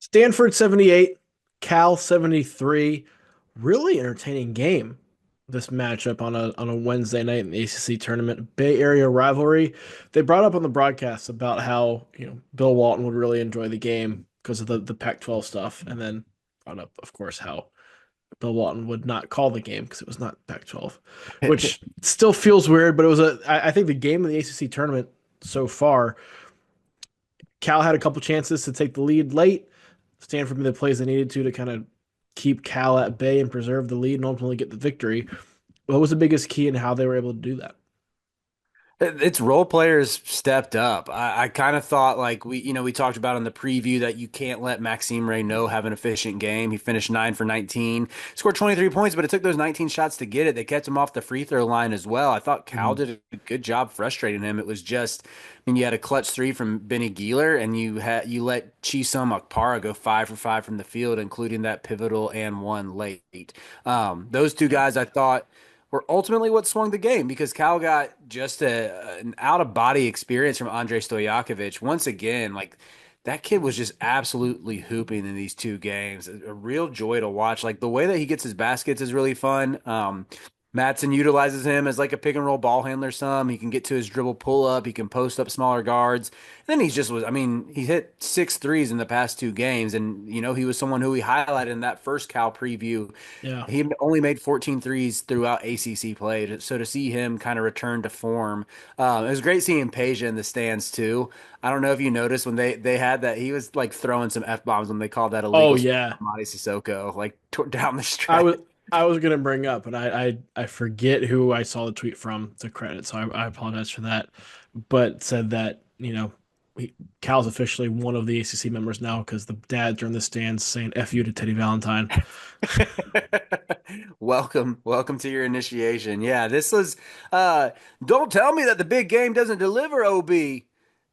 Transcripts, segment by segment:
Stanford 78, Cal 73. Really entertaining game. This matchup on a Wednesday night in the ACC tournament, Bay Area rivalry. They brought up on the broadcast about how, Bill Walton would really enjoy the game because of the Pac-12 stuff, and then brought up, of course, how Bill Walton would not call the game because it was not Pac-12, which still feels weird, but it was I think the game of the ACC tournament so far, Cal had a couple chances to take the lead late. Stanford made the plays they needed to kind of keep Cal at bay and preserve the lead and ultimately get the victory. What was the biggest key in how they were able to do that? Its role players stepped up. I kind of thought like we talked about in the preview that you can't let Maxime Reynaud have an efficient game. He finished 9 for 19, scored 23 points, but it took those 19 shots to get it. They kept him off the free throw line as well. I thought Cal Mhm. did a good job frustrating him. It was just, I mean, you had a clutch three from Benny Gieler, and you let Chisom Akpara go 5 for 5 from the field, including that pivotal and one late. Those two Yeah. guys, I thought were ultimately what swung the game because Cal got just an out of body experience from Andrei Stojakovic. Once again, like that kid was just absolutely hooping in these two games. A real joy to watch. Like the way that he gets his baskets is really fun. Matson utilizes him as like a pick and roll ball handler some. He can get to his dribble pull up. He can post up smaller guards. And then I mean, he hit 6 threes in the past 2 games. And, he was someone who we highlighted in that first Cal preview. Yeah. He only made 14 threes throughout ACC play. So to see him kind of return to form, it was great seeing Peja in the stands too. I don't know if you noticed when they had that, he was like throwing some F bombs when they called that Oh illegal yeah. Amadi Sissoko, like down the I stretch. was I was gonna bring up, and I forget who I saw the tweet from to credit, so I apologize for that. But said that, Cal's officially one of the ACC members now because the dads are in the stands saying "F you" to Teddy Valentine. Welcome to your initiation. Yeah, this was don't tell me that the big game doesn't deliver, OB.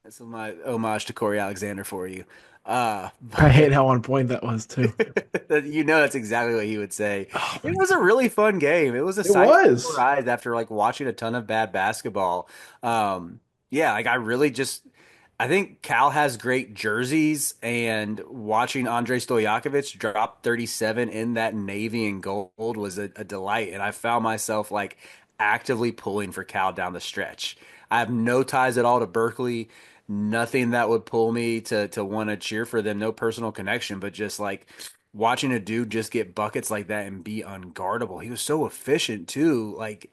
That's my homage to Corey Alexander for you. I But hate how on point that was too. that's exactly what he would say. Oh It my was a God. really fun game. It was a It sight for was. eyes after like watching a ton of bad basketball. Yeah, like I think Cal has great jerseys, and watching Andrei Stojakovic drop 37 in that navy and gold was a delight. And I found myself like actively pulling for Cal down the stretch. I have no ties at all to Berkeley, nothing that would pull me to want to cheer for them, no personal connection, but just like watching a dude just get buckets like that and be unguardable. He was so efficient too. Like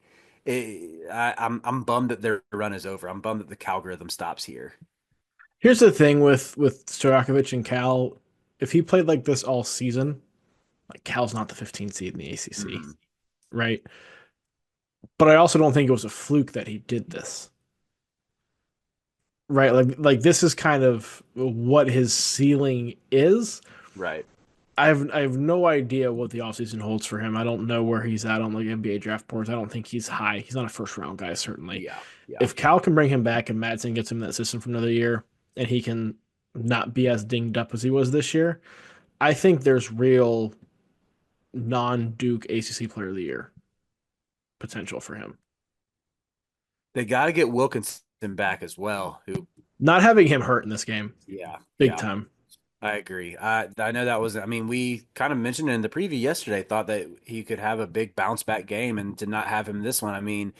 I'm bummed that their run is over. I'm bummed that the algorithm stops here. Here's the thing with Stojakovic and Cal. If he played like this all season, like Cal's not the 15th seed in the ACC, Mhm. right? But I also don't think it was a fluke that he did this. Right? Like this is kind of what his ceiling is. Right. I have no idea what the offseason holds for him. I don't know where he's at on like NBA draft boards. I don't think he's high. He's not a first round guy, certainly. Yeah. Yeah. If Cal can bring him back and Madsen gets him in that system for another year and he can not be as dinged up as he was this year, I think there's real non-Duke ACC player of the year potential for him. They got to get Wilkinson back as well, who, Not having him hurt in this game, yeah, big yeah, time. I agree. I know that was, I mean, we kind of mentioned it in the preview yesterday, thought that he could have a big bounce back game and did not have him this one. I mean,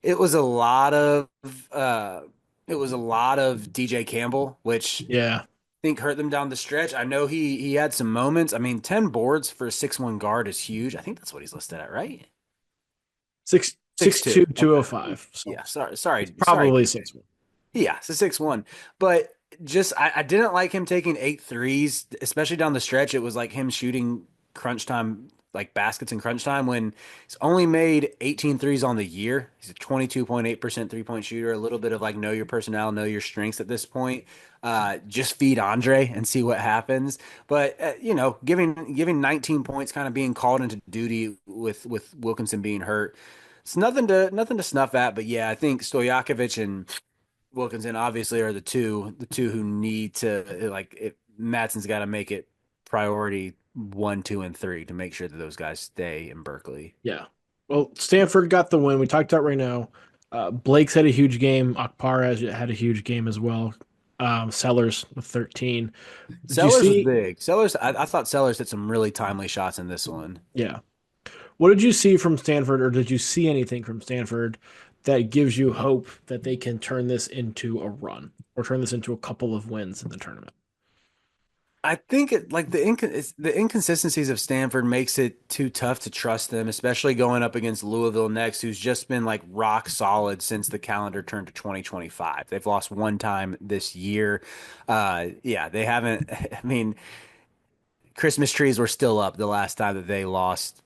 it was a lot of, uh, it was a lot of DJ Campbell, which I Yeah. think hurt them down the stretch. I know he had some moments. I mean, 10 boards for a 6'1" guard is huge. I think that's what he's listed at, right? Six Six six two two. two oh Okay. five. So Yeah. Sorry. it's Sorry. probably 6'1". Yeah, it's a 6'1". But just I didn't like him taking 8 threes, especially down the stretch. It was like him shooting crunch time, like baskets in crunch time when he's only made 18 threes on the year. He's a 22.8% three-point shooter, a little bit of like know your personnel, know your strengths at this point. Just feed Andre and see what happens. But giving 19 points, kind of being called into duty with Wilkinson being hurt. It's nothing to snuff at, but yeah, I think Stojakovic and Wilkinson obviously are the two who need to like it. Matson's got to make it priority 1, 2, and 3 to make sure that those guys stay in Berkeley. Yeah. Well, Stanford got the win. We talked about right now. Blake's had a huge game. Akpar has had a huge game as well. Sellers with 13. Did you Sellers was see? big. Sellers, I thought Sellers hit some really timely shots in this one. Yeah. What did you see from Stanford, or did you see anything from Stanford that gives you hope that they can turn this into a run or turn this into a couple of wins in the tournament? I think the inconsistencies of Stanford makes it too tough to trust them, especially going up against Louisville next, who's just been like rock solid since the calendar turned to 2025. They've lost one time this year. Yeah, they haven't. I mean, Christmas trees were still up the last time that they lost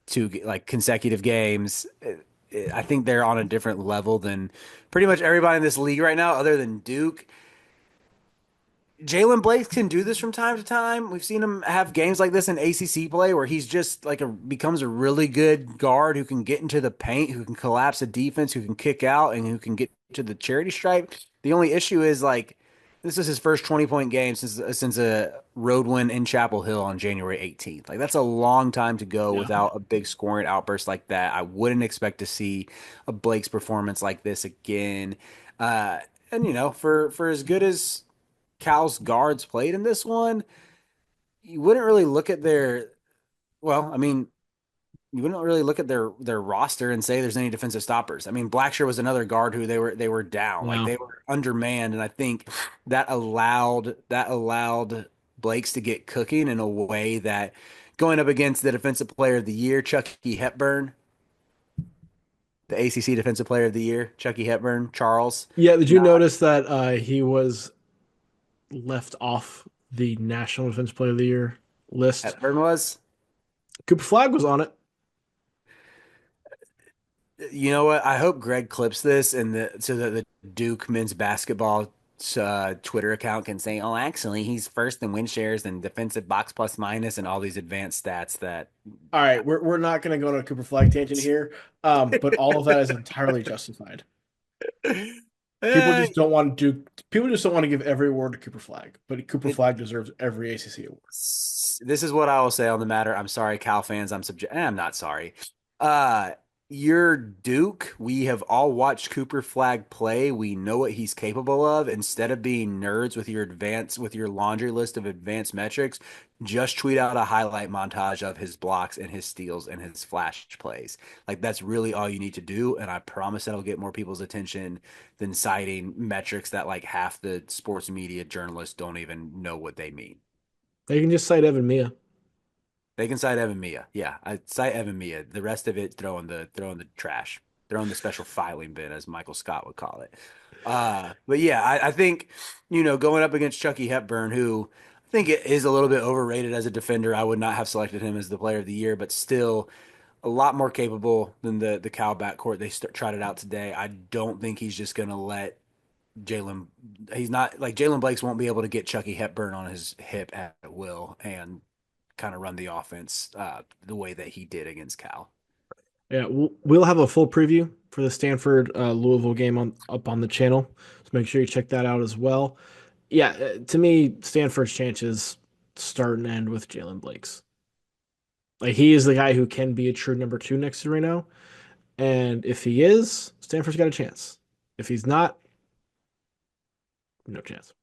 two like consecutive games. I think they're on a different level than pretty much everybody in this league right now, other than Duke. Jalen Blake can do this from time to time. We've seen him have games like this in ACC play where he's just like a becomes a really good guard who can get into the paint, who can collapse a defense, who can kick out, and who can get to the charity stripe. The only issue is like this is his first 20-point game since a road win in Chapel Hill on January 18th. Like that's a long time to go Yeah. without a big scoring outburst like that. I wouldn't expect to see a Blake's performance like this again. And for as good as Cal's guards played in this one, you wouldn't really look at their well, I mean, you wouldn't really look at their roster and say there's any defensive stoppers. I mean, Blackshear was another guard who they were down, like Yeah. they were undermanned, and I think that allowed Blake's to get cooking in a way that going up against the defensive player of the year, Chucky Hepburn, the ACC defensive player of the year, Chucky Hepburn, Charles. Yeah. Did you Not notice that he was left off the National Defense Player of the Year list? Hepburn was. Cooper Flag was on it. You know what? I hope Greg clips this and so that the Duke men's basketball Twitter account can say, "Oh, actually, he's first in win shares and defensive box plus minus and all these advanced stats that." All right, we're not going to go on a Cooper Flag tangent here, but all of that is entirely justified. People Eh, just don't want to do. People just don't want to give every award to Cooper Flag, but Cooper it, Flag deserves every ACC award. this is what I will say on the matter. I'm sorry, Cal fans. I'm not sorry. Uh, your Duke, we have all watched Cooper Flag play. We know what he's capable of. Instead of being nerds with your laundry list of advanced metrics, just tweet out a highlight montage of his blocks and his steals and his flash plays. Like that's really all you need to do. And I promise that'll get more people's attention than citing metrics that like half the sports media journalists don't even know what they mean. They can just cite Evan Mia. They can cite Evan Mia. Yeah, I cite Evan Mia. The rest of it, throw in the trash, throw in the special filing bin, as Michael Scott would call it. But yeah, I think going up against Chucky Hepburn, who I think it is a little bit overrated as a defender. I would not have selected him as the player of the year, but still a lot more capable than the Cal backcourt they tried it out today. I don't think he's just going to let Jalen. He's not like Jalen Blake's won't be able to get Chucky Hepburn on his hip at will and kind of run the offense the way that he did against Cal. Yeah, we'll have a full preview for the Stanford Louisville game on up on the channel. So make sure you check that out as well. Yeah, to me, Stanford's chances start and end with Jalen Blake's. Like he is the guy who can be a true number two next to Reno, and if he is, Stanford's got a chance. If he's not, no chance.